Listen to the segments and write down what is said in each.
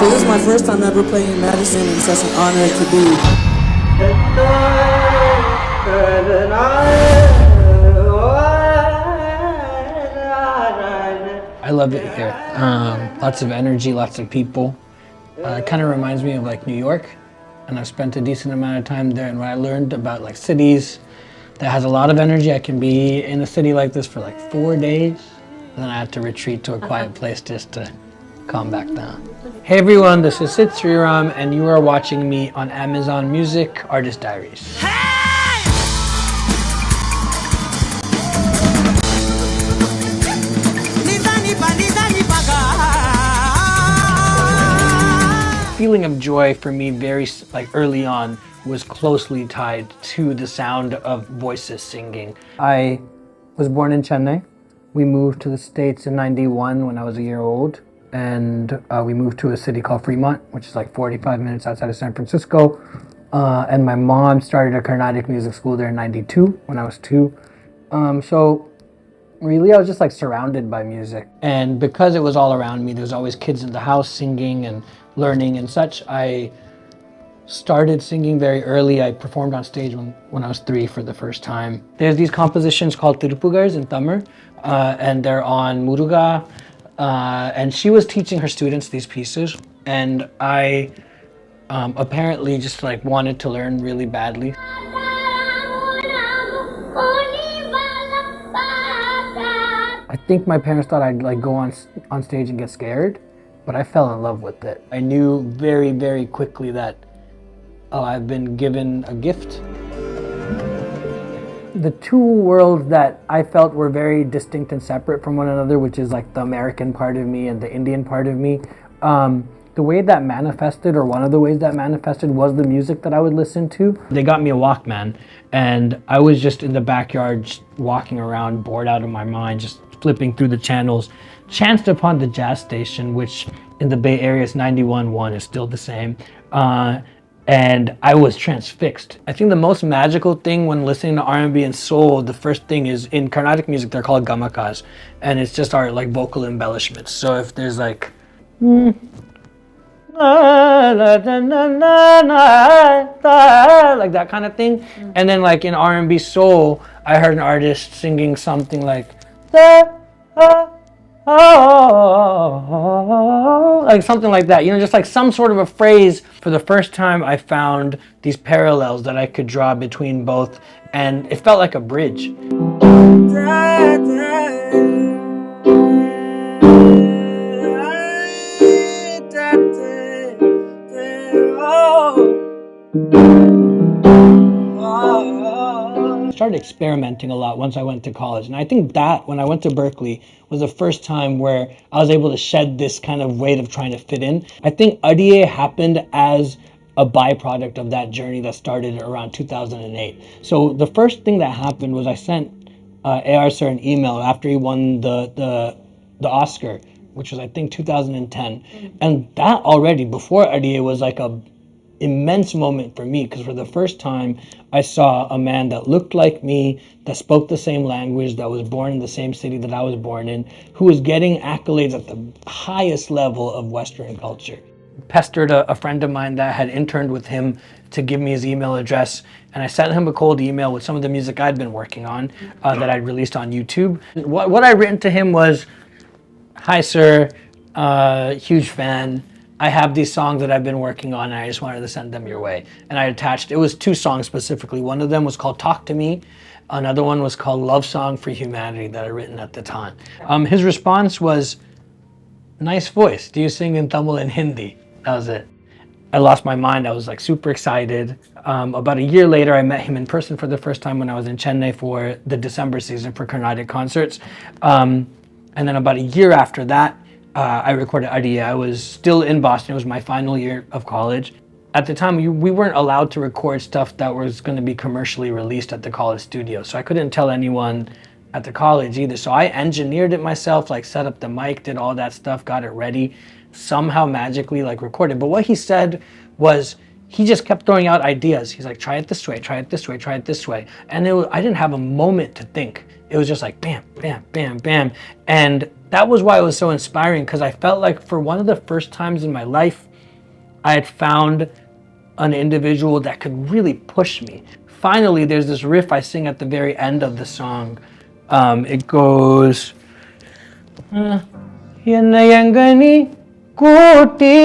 So this is my first time ever playing in Madison, and it's such an honor to be. I love it here. Lots of energy, lots of people. It kind of reminds me of like New York, and I've spent a decent amount of time there. And when I learned about like cities that has a lot of energy, I can be in a city like this for like 4 days. And then I had to retreat to a quiet place just to calm back down. Hey everyone, this is Sriram, and you are watching me on Amazon Music Artist Diaries. Feeling of joy for me very early on was closely tied to the sound of voices singing. I was born in Chennai. We moved to the States in '91 when I was a year old, and we moved to a city called Fremont, which is like 45 minutes outside of San Francisco. And my mom started a Carnatic music school there in '92 when I was 2. So really I was just like surrounded by music. And because it was all around me, there was always kids in the house singing and learning and such, I started singing very early. I performed on stage when I was 3 for the first time. There's these compositions called Tirupugars in Tamil, and they're on Muruga, and she was teaching her students these pieces, and I apparently just like wanted to learn really badly. I think my parents thought I'd like go on stage and get scared, but I fell in love with it. I knew very, very quickly that, I've been given a gift. The two worlds that I felt were very distinct and separate from one another, which is like the American part of me and the Indian part of me, the way that manifested, or one of the ways that manifested, was the music that I would listen to. They got me a Walkman, and I was just in the backyard just walking around, bored out of my mind, just flipping through the channels, chanced upon the jazz station, which in the Bay Area is 91.1, is still the same. And I was transfixed. I think the most magical thing when listening to R&B and soul, the first thing is, in Carnatic music, they're called gamakas, and it's just our like vocal embellishments. So if there's like, like that kind of thing, and then like in R&B soul, I heard an artist singing something like, like something like that, just like some sort of a phrase. For the first time, I found these parallels that I could draw between both, and it felt like a bridge. I started experimenting a lot once I went to college, and I think that when I went to Berkeley was the first time where I was able to shed this kind of weight of trying to fit in. I think Adiye happened as a byproduct of that journey that started around 2008. So the first thing that happened was I sent AR Sir an email after he won the Oscar, which was I think 2010, and that already before Adiye was like a immense moment for me, because for the first time I saw a man that looked like me, that spoke the same language, that was born in the same city that I was born in, who was getting accolades at the highest level of Western culture. Pestered a friend of mine that had interned with him to give me his email address, and I sent him a cold email with some of the music I'd been working on that I'd released on YouTube. What I'd written to him was, "Hi sir, huge fan. I have these songs that I've been working on, and I just wanted to send them your way." And I attached, it was 2 songs specifically. One of them was called Talk to Me. Another one was called Love Song for Humanity that I'd written at the time. His response was, "Nice voice. Do you sing in Tamil and Hindi?" That was it. I lost my mind. I was like super excited. About a year later, I met him in person for the first time when I was in Chennai for the December season for Carnatic concerts. And then about a year after that, I recorded Adiye. I was still in Boston. It was my final year of college. At the time, we weren't allowed to record stuff that was going to be commercially released at the college studio. So I couldn't tell anyone at the college either. So I engineered it myself, like set up the mic, did all that stuff, got it ready, somehow magically like recorded. But what he said was, he just kept throwing out ideas. He's like, try it this way, try it this way, try it this way. And I didn't have a moment to think. It was just like bam, bam, bam, bam. And that was why it was so inspiring, because I felt like for one of the first times in my life, I had found an individual that could really push me. Finally, there's this riff I sing at the very end of the song. It goes, Yanayangani Kuti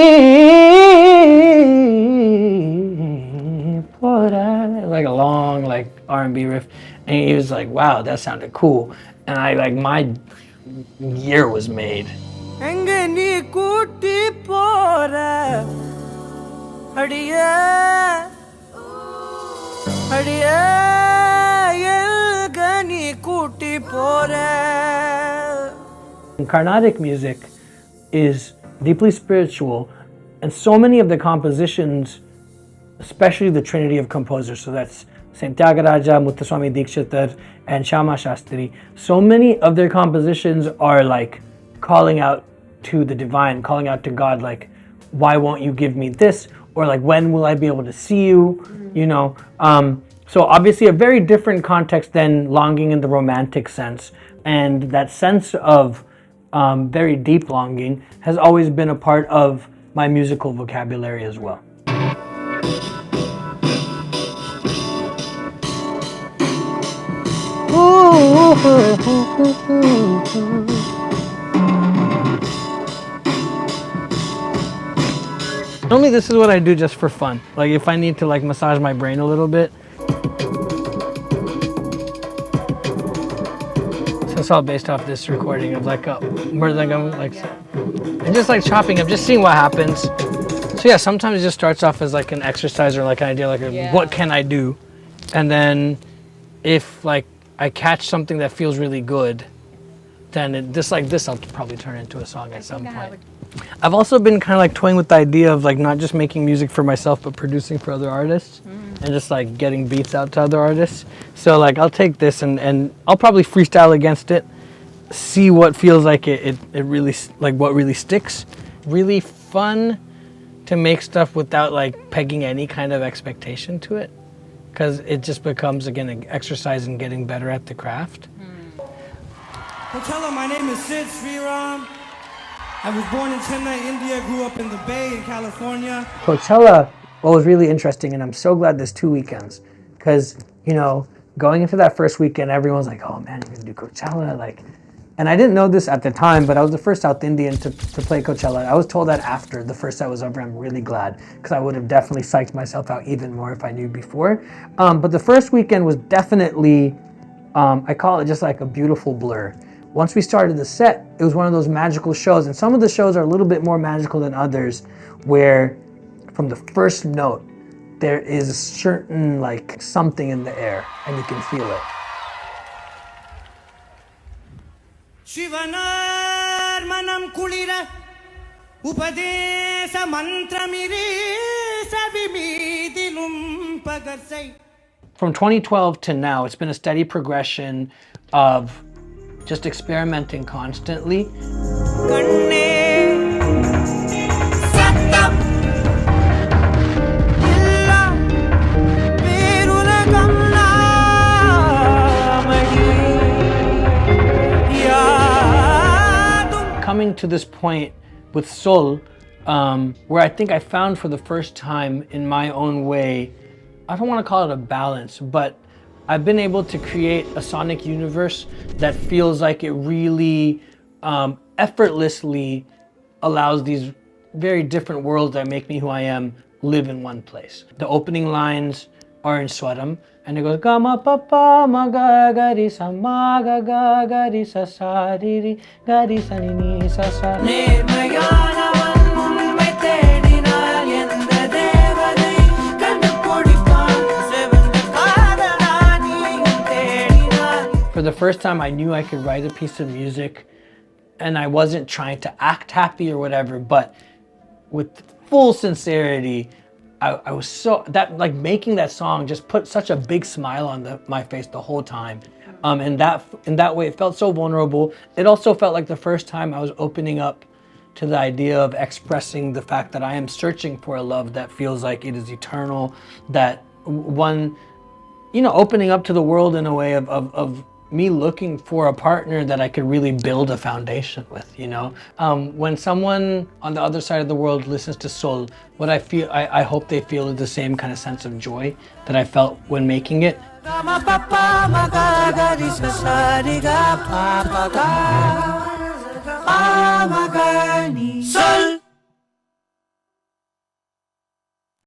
Pora, like a long like R&B riff. And he was like, wow, that sounded cool. And I like, my year was made. Angani Kuti Pora Hadiya Yelgani Kuti Pora. Carnatic music is deeply spiritual, and so many of the compositions, especially the trinity of composers, so that's Saint Tyagaraja, Muthuswami Dikshitar, and Shyama Shastri, so many of their compositions are like calling out to the divine, calling out to God, like, why won't you give me this? Or like, when will I be able to see you? You know, so obviously a very different context than longing in the romantic sense. And that sense of very deep longing has always been a part of my musical vocabulary as well. Normally this is what I do just for fun. Like if I need to like massage my brain a little bit. So it's all based off this recording of like where like I'm like, and just like chopping up, just seeing what happens. So yeah, sometimes it just starts off as like an exercise or like an idea, like what can I do? And then if like I catch something that feels really good, then just like this, I'll probably turn into a song at some point. I've also been kind of like toying with the idea of like not just making music for myself, but producing for other artists and just like getting beats out to other artists. So like I'll take this and I'll probably freestyle against it, see what feels like it really, like what really sticks. Really fun to make stuff without like pegging any kind of expectation to it, because it just becomes again an exercise in getting better at the craft. Coachella, my name is Sriram. I was born in Chennai, India, grew up in the Bay in California. Coachella was really interesting, and I'm so glad there's 2 weekends, because, you know, going into that first weekend, everyone's like, oh man, you're gonna do Coachella, like, and I didn't know this at the time, but I was the first South Indian to play Coachella. I was told that after the first set was over. I'm really glad, because I would have definitely psyched myself out even more if I knew before. But the first weekend was definitely, I call it just like a beautiful blur. Once we started the set, it was one of those magical shows, and some of the shows are a little bit more magical than others, where from the first note, there is a certain like something in the air, and you can feel it. Shivanar manam kulira upadesa mantramiri savimidilum pagarsai. From 2012 to now, it's been a steady progression of just experimenting constantly. Coming to this point with Soul, where I think I found for the first time in my own way, I don't want to call it a balance, but I've been able to create a sonic universe that feels like it really effortlessly allows these very different worlds that make me who I am live in one place. The opening lines are in Swaram, and it goes ga ma pa pa ma ga ga ri sa ma ga ga ga ri sa sa ri ri ga ri sa ni ni sa sa. For the first time, I knew I could write a piece of music, and I wasn't trying to act happy or whatever, but with full sincerity, I was so, that like making that song just put such a big smile on my face the whole time. And in that way, it felt so vulnerable. It also felt like the first time I was opening up to the idea of expressing the fact that I am searching for a love that feels like it is eternal, that one, you know, opening up to the world in a way of me looking for a partner that I could really build a foundation with, you know? When someone on the other side of the world listens to soul, what I hope they feel the same kind of sense of joy that I felt when making it. Soul